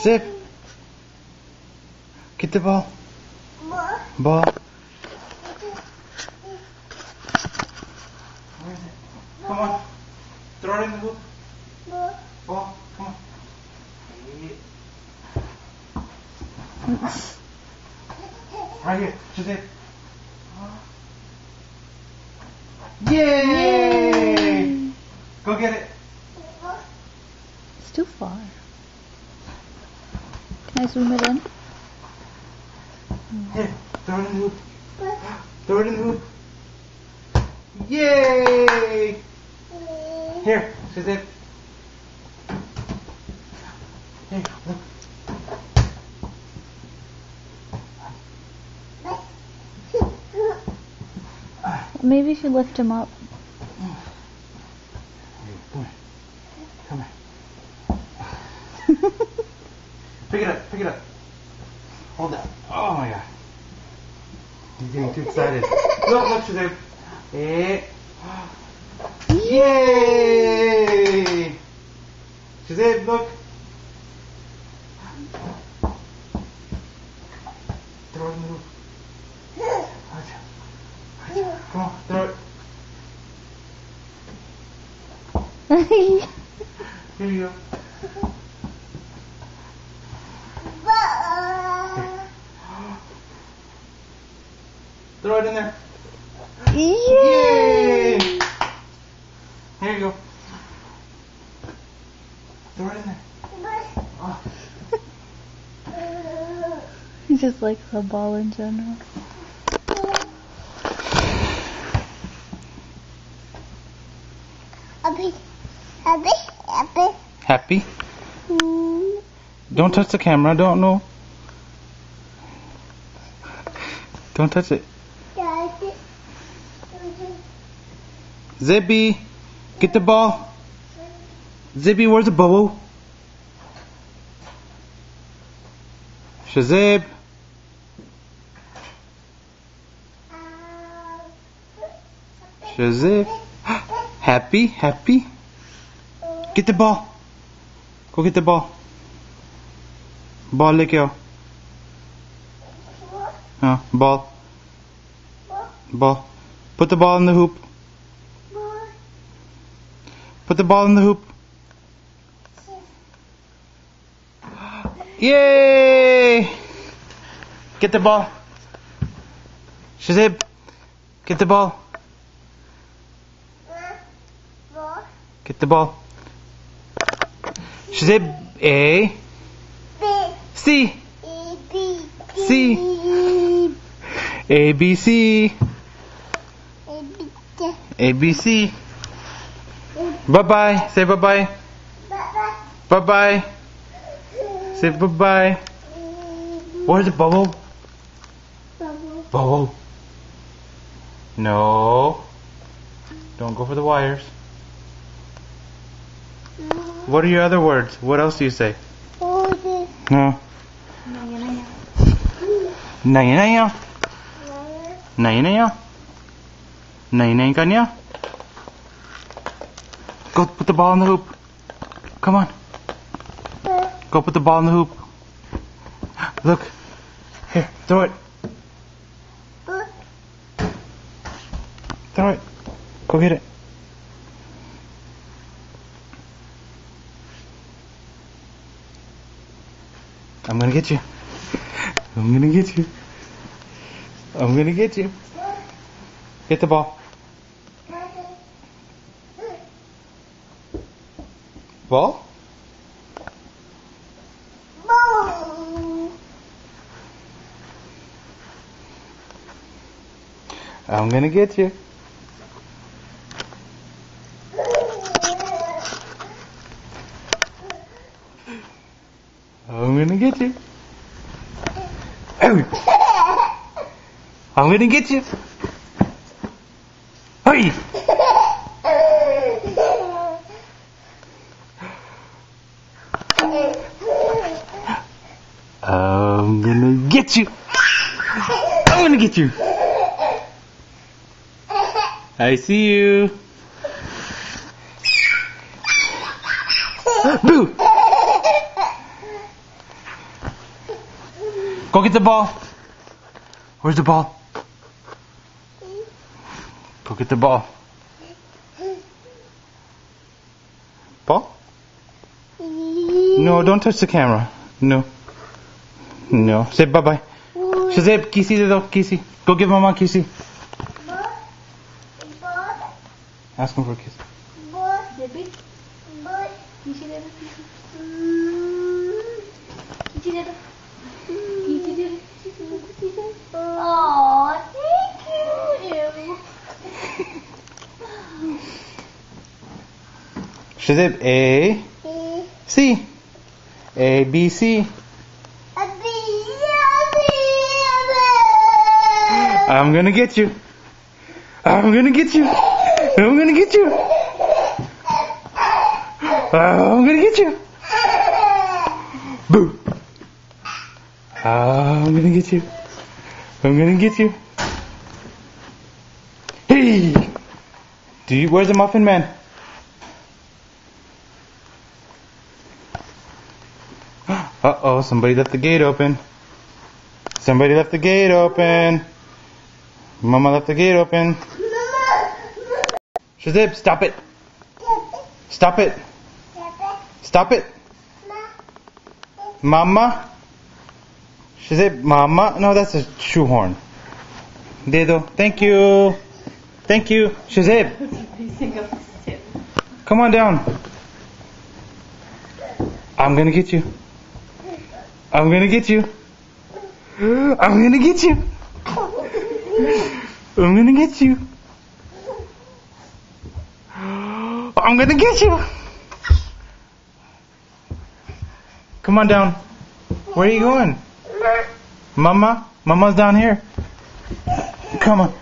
Zip. Get the ball. Ball. Where is it? Come on. Throw it in the hoop. Ball. Come on. Right here. Zip. Yay! Go get it. It's too far. Can I zoom it in? Here, throw it in the hoop. Throw it in the hoop. Yay! Here, Zip. Here, look. Maybe if you lift him up. Come here. Pick it up, pick it up. Hold that. Oh my god. He's getting too excited. Look, Shazib. Hey. Yay! Shazib, look. Throw it in the hoop. Come on, throw it. Here you go. Throw it in there. Yay! Here you go. Throw it in there. Oh. He just likes the ball in general. Happy? Don't touch the camera. Don't know. Don't touch it. Zibby, get the ball. Zibby, where's the bubble? Shazib. Shazib. Happy, happy. Get the ball. Go get the ball. Ball leke aao. Ball. Ball. Put the ball in the hoop. Put the ball in the hoop. Yay! Get the ball. Shazib, get the ball. Get the ball. Shazib, A. C. C. A, B, C. A, B, C. Bye-bye. Say bye-bye. Bye-bye. Say bye-bye. Where's the bubble? Bubble. No. Don't go for the wires. What are your other words? What else do you say? No. Naya naya. Naya naya. Naya naya kanya. Go put the ball in the hoop. Come on. Go put the ball in the hoop. Look. Here, throw it. Throw it. Go get it. I'm gonna get you. I'm gonna get you. I'm gonna get you. Get the ball. Ball? I'm gonna get you. I'm gonna get you. Oh. I'm gonna get you. Hey. I'm gonna get you. I'm gonna get you. I see you. Boo. Go get the ball. Where's the ball? Go get the ball. Ball? No, don't touch the camera. No. No. Say bye-bye. Shazib, kisi de do, kisi. Go give mama a kisi. Ask him for a kiss. Oh, thank you. Shazib, A, C. A, B, C. I'm gonna get you. I'm gonna get you. I'm gonna get you. I'm gonna get you. Boo. I'm gonna get you. I'm gonna get you. Hey! Where's the Muffin Man? Uh-oh, somebody left the gate open. Somebody left the gate open. Mama left the gate open. Shazib, stop it. Stop it. Stop it. Mama. Shazib, Mama. No, that's a shoehorn. Dedo. Thank you. Thank you. Shazib. Come on down. I'm gonna get you. I'm gonna get you. I'm gonna get you. I'm gonna get you. I'm gonna get you. Come on down. Where are you going? Mama? Mama's down here. Come on.